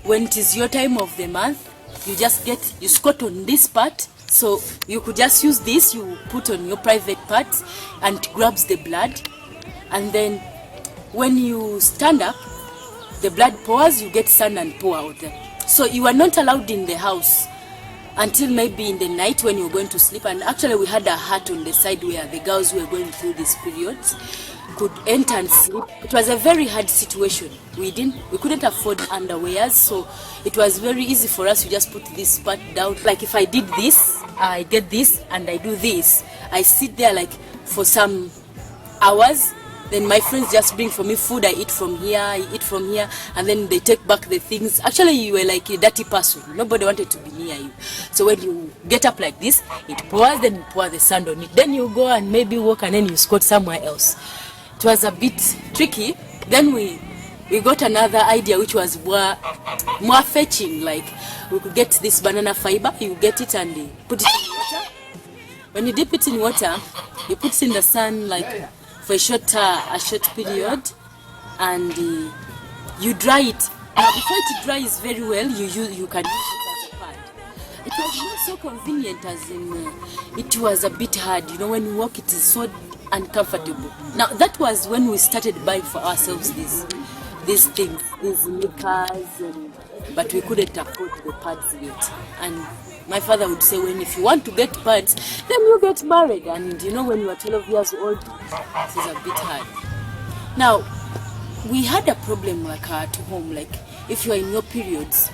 when it is your time of the month, you squat on this part. So you could just use this, you put on your private part and it grabs the blood. And then when you stand up, the blood pours, you get sun and pour out there. So you are not allowed in the house until maybe in the night when you're going to sleep. And actually we had a hut on the side where the girls who were going through these periods could enter and sleep. It was a very hard situation. We couldn't afford underwears, so it was very easy for us to just put this part down. Like if I did this, I get this and I do this, I sit there like for some hours. Then my friends just bring for me food, I eat from here, and then they take back the things. Actually, you were like a dirty person. Nobody wanted to be near you. So when you get up like this, it pours, then you pour the sand on it. Then you go and maybe walk and then you squat somewhere else. It was a bit tricky. Then we got another idea which was more fetching. Like we could get this banana fiber, you get it and you put it in water. When you dip it in water, you put it in the sun like for a short period, and you dry it. Now before it dries very well, you can use it as a pad. It was not so convenient, as in it was a bit hard. You know, when you walk, it is so uncomfortable. Now that was when we started buying for ourselves these things, these knickers, but we couldn't afford the pads yet. And my father would say, if you want to get pads, then you get married. And you know, when you are 12 years old, it is a bit hard. Now we had a problem like at home, like if you are in your periods,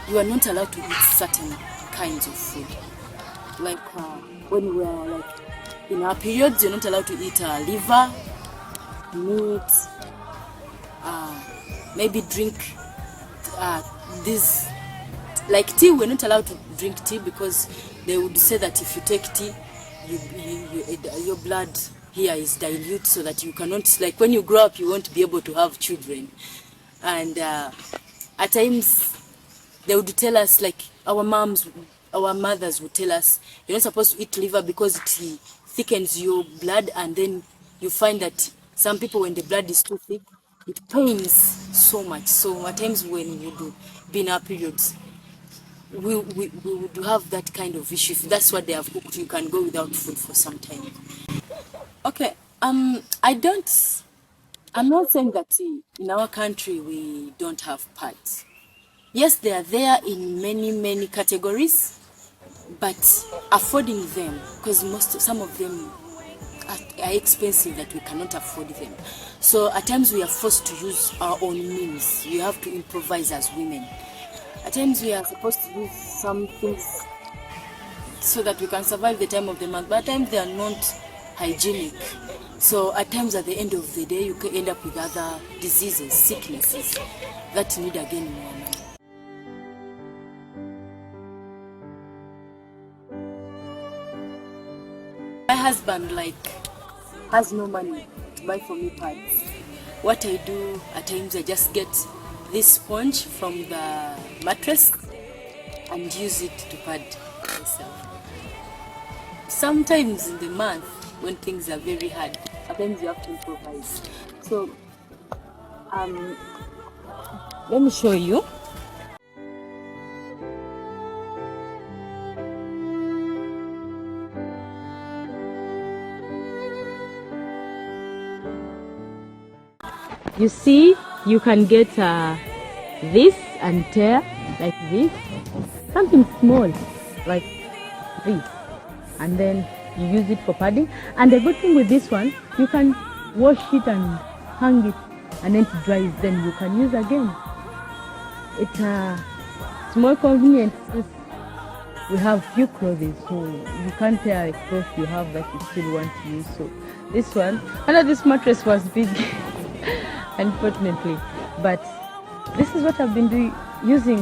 you are not allowed to eat certain kinds of food. Like when we are like in our periods, you're not allowed to eat liver, meat, maybe drink this, like tea. We're not allowed to drink tea because they would say that if you take tea, your blood here is dilute, so that you cannot, like when you grow up, you won't be able to have children. And at times they would tell us, like our mothers would tell us, you're not supposed to eat liver because it thickens your blood, and then you find that some people, when the blood is too thick, it pains so much. So at times when we do be in our periods, we would have that kind of issue. If that's what they have cooked, you can go without food for some time. Okay, I'm not saying that in our country we don't have pads. Yes, they are there in many categories, but affording them, because some of them are expensive that we cannot afford them. So at times we are forced to use our own means. We have to improvise as women. At times we are supposed to use some things so that we can survive the time of the month, but at times they are not hygienic. So at times at the end of the day, you can end up with other diseases, sicknesses that need again more money. My husband has no money to buy for me pads. What I do at times, I just get this sponge from the mattress and use it to pad myself. Sometimes in the month, when things are very hard, at times you have to improvise. So let me show you. You see, you can get this and tear like this, something small like this, and then you use it for padding. And the good thing with this one, you can wash it and hang it, and then it dries, then you can use again. It's more convenient. We have few clothes, so you can't tear a cloth you have that you still want to use. So this one, I know this mattress was big unfortunately, but this is what I've been using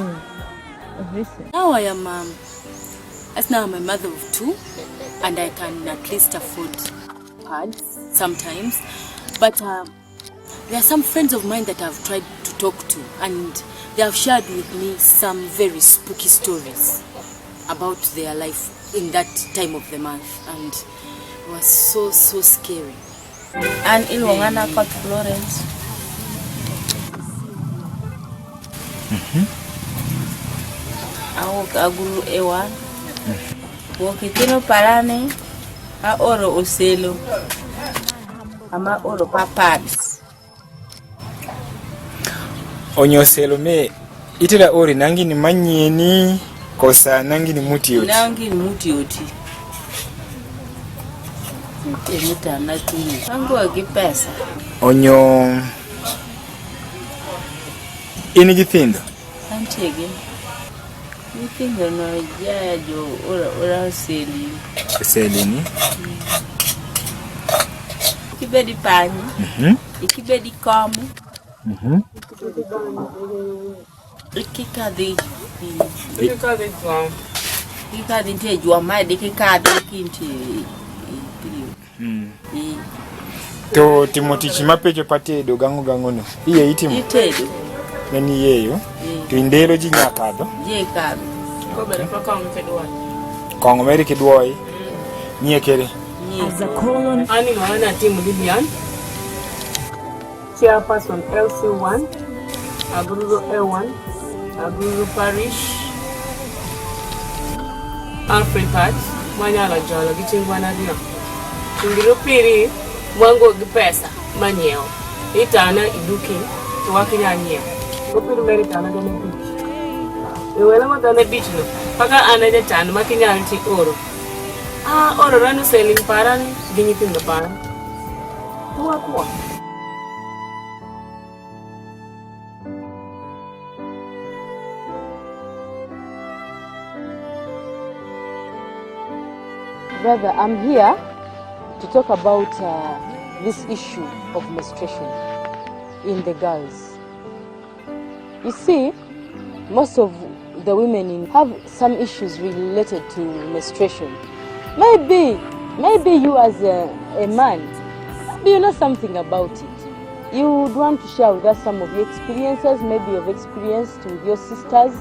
this. Now I'm a mother of two, and I can at least afford pads sometimes. But there are some friends of mine that I've tried to talk to, and they have shared with me some very spooky stories about their life in that time of the month, and it was so scary. And in Uganda called Florence. Awok agulu ewan. Wokitino parane. A oro oselo. Ama oro papads. Onyoselo me itela ori nangi ni manyeni kosa nangi ni muti oti. Nangi ni muti oti. Muta na tuni. Nangu agi pesa. Onyo ini githindo. Antiege. Githindo no jajo ora oseli. Oseli ni? Ikibedi pani. Ikibedi kamu. Ikikadhi ntie jua maidi kikadhi kinti To Timothy chimapecho patedo gango no. Iye itimo. itedo Nani yeyo. To indelo ji nyakadho. je kadho Kongo meri kidwoi. Nye kere. As a colon, Ani Wana Team Lilian, Chairperson LC1, Agruzo L1, Agruzo Parish, Africat, Manyala Jala, Gitting Wanadia. Ingiro Piri, Wango Gipesa, Maniel, Itana Iduki, Wakin Anye, Open Meritana than a beach. The Wellama than a beach, Paka Anna Tan, Makinanti Oro. Oro ranu selling paran, ginit in the paran. What? Brother, I'm here to talk about this issue of menstruation in the girls. You see, most of the women have some issues related to menstruation. Maybe you as a man, maybe you know something about it. You would want to share with us some of your experiences. Maybe you've experienced with your sisters.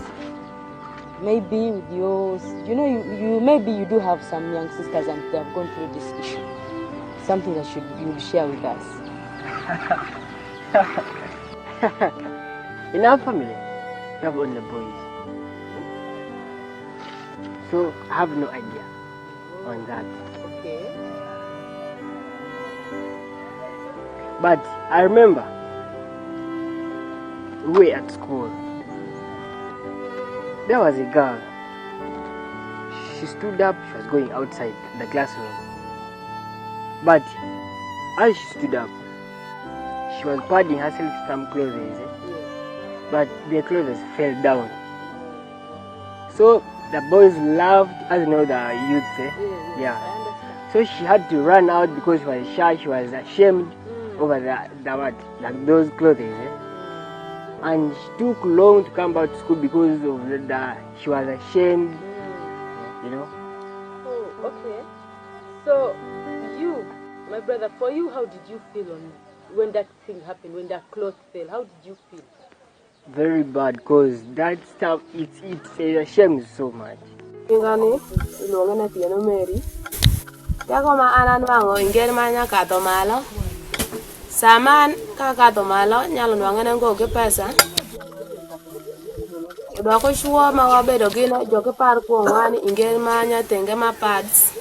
Maybe with yours, maybe you do have some young sisters and they have gone through this issue. Something that you will share with us. In our family, we have only boys. So I have no idea on that. Okay. But I remember we were at school. There was a girl. She stood up, she was going outside the classroom. But as she stood up, she was padding herself some clothes. But the clothes fell down. So the boys laughed, as you know the youth. Yeah. So she had to run out because she was shy, she was ashamed over like those clothes. And she took long to come back to school because of she was ashamed, Oh, okay. So you, my brother, for you, how did you feel when that thing happened, when that cloth fell? How did you feel? Very bad, because that stuff, it shames so much. Ingani, Ilongana Piano Mary. Yakoma Anan Wango, Ingermania Catomalo. Saman Kakatomalo, Yalan Wangan go Gepesa. Doko Shua Mawabedo Gina, Joke Parko, one Ingermania, Tengema pads.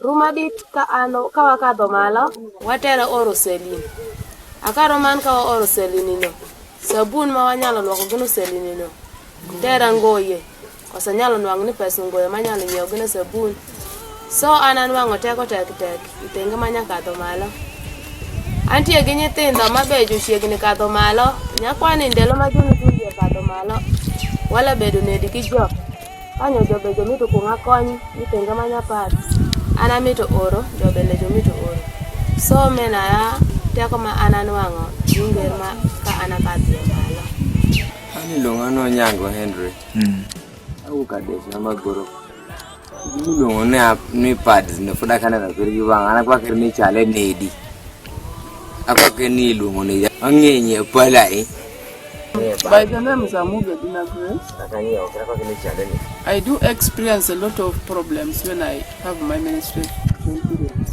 Rumadit Kawakatomalo, whatever oro selling. Akaroman Kawa oro selling. Sabun mawanyalo lwako gino selinino. Tera ngoye. Kosa nyalo nwang ni pesa ngoye manyalo nyiewo gino sabun. So ananwango teko tek itenge manya kadho malo. Antie gi nyithindo mabejo chiegni kadho malo. Nyakwani ndelo ma juni kadho malo. Wala bedo nedi gi jo. Kanyo jobejo mito kunga kony itenge manya pads. Ana mito oro jobelejo mito oro. So mena ya teko ma ananwango ingerma ka anakadhi malo. Ani longano nyango Henry. Au kadesi na magoro. Lungo ne pads ne fuda kana na kuri bang ana kwa kirni chale nedi. Akwa keni lungo ne angenye palai. By the name is Amuga Dina Grace. I do experience a lot of problems when I have my menstruation periods.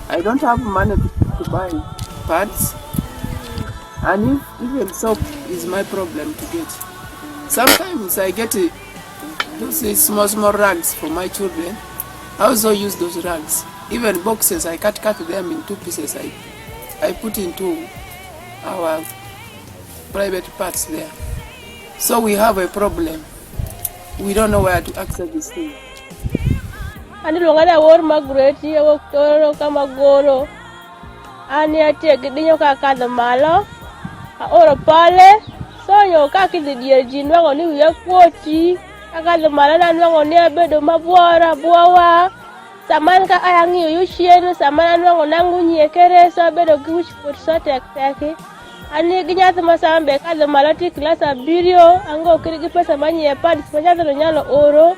I don't have money to buy pads, and even soap is my problem to get. Sometimes I get those small rugs for my children. I also use those rugs. Even boxes, I cut them in 2 pieces. I put into our private parts there. So we have a problem. We don't know where to access this thing. Ani longana wor Margaret ye woktoro kama goro. Ani ate gidinyo kakadho malo. Oro pale. Sonyo kakidhi dier ji nwango ni wiye kwoti. Kakadho malo na nwango ni abedo mabuora buawa. Saman ka ayangi uyushien. Saman nwango nangu nyekere. So abedo giwich put so tek. Ani ginyath masambe kadho malo ti klasa birio. Ango kirigi pesa manye pads. Manyath no nyalo oro.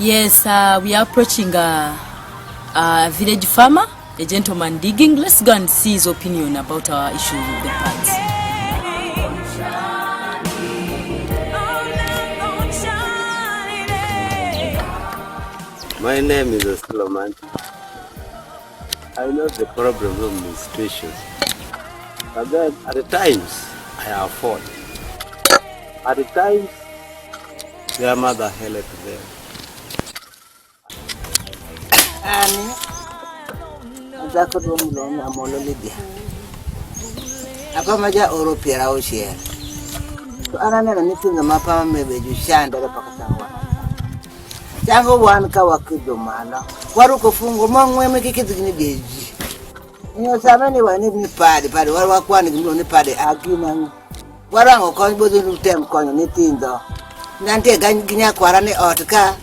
Yes, we are approaching a village farmer, a gentleman digging. Let's go and see his opinion about our issue with the pads. My name is Solomon. I know the problem of menstruation, but then at the times I afford. At the times, their mother helped them. Ani, azako domulo na molo Lydia. Apa maja Europea oshia. To anana ni tinga mapa mebe jushanda le pakatawa. Jango wan ka wakido mala. Waru ko fungo mangwe mekikiti ni beji. Nyo samani wani ni padi waru wakwani ni padi akina. Warango kon bodo lutem kon ni tindo. Nante ginya kwarane otka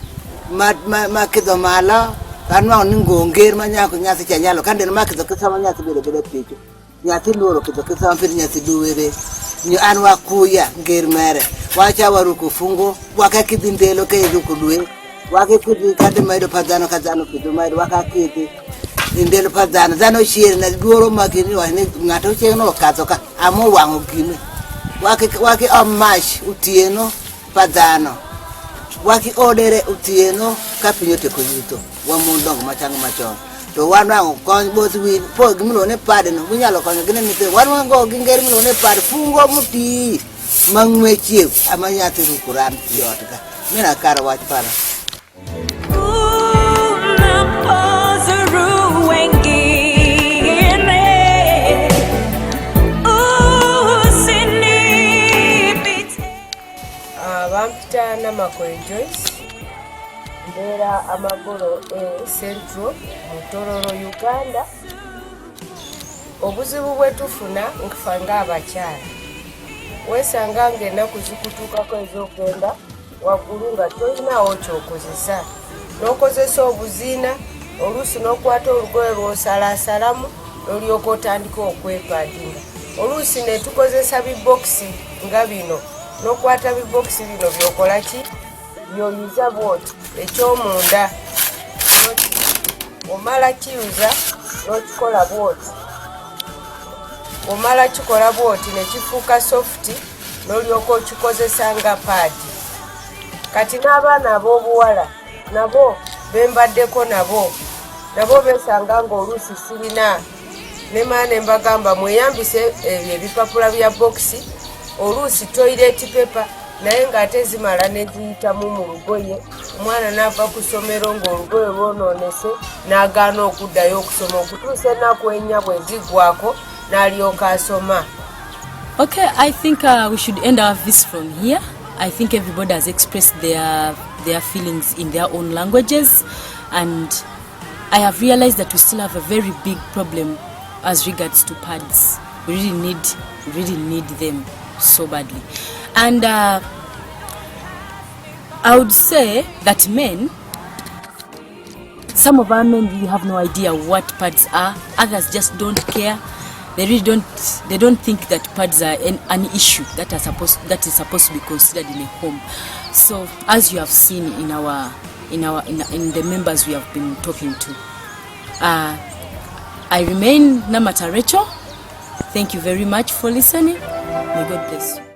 ma kido mala. Kanwa ningo ngir manyako nyasi cha nyalo kande ma kido kisama nyasi bele picho. Nyati loro kido kisama pili nyasi duwere. Nyo anwa kuya ngir mere. Wacha waru kufungo wakakidi ndelo ke yuko duwe. Wakakidi kade maido padano kido maido wakakidi ndelo padano zano shiri na duoro makini wani ngato cheno kazoka amo wango gimi. Waki mash utieno padano. Waki odere utieno kapinyote koyuto. Wamundong machang machon. To wanango kon both win po gimlo ne pade no bunyalo kon gine ni wanango gingeri mlo ne pade fungo muti mangwe chief amanyati rukuran yotka. Mena kara wach para. Vampita Makwe Joyce Mbera amagoro Central Mutororo Uganda. Obuzibu bwetufuna nkufanga abakyala. Wesanga ngenda kuzikutukako ez'okugenda waggulu nga tolinawo kyokozesa. N'okozesa obuzina oluusi n'okwata olugoye lw'osalaasalamu n'olyoka otandika okwepaadinga. Oluusi ne tukozesa bibokisi nga bino. N'okwata bibokisi bino byokola ki? By'oyuza bwoti eky'omunda. Omala kiyuza n'okikola bwoti. Omala kikola bwoti ne kifuuka sofuti n'olyoka okikozesa nga paadi. Kati n'abaana ab'obuwala nabo bembaddeko nabo beesanga ng'oluusi sirina. Ne maana mbagamba mweyambise ebipapula bya bokisi. Oluusi toilet paper naye ng'ate zimala ne ziyitamu mu lugoye. Omwana n'ava ku ssomero ng'olugoye lwonoonese n'agaana okuddayo okusoma okutuusa ennaku ennya bwe ziggwako n'alyoka asoma. Okay, I think we should end our visit from here. I think everybody has expressed their feelings in their own languages, and I have realized that we still have a very big problem as regards to pads. We really need them so badly. And I would say that some of our men really have no idea what pads are. Others just don't care. They really don't think that pads are an issue that is supposed to be considered in a home. So as you have seen in the members we have been talking to, I remain Namata Rachel. Thank you very much for listening. May God bless you.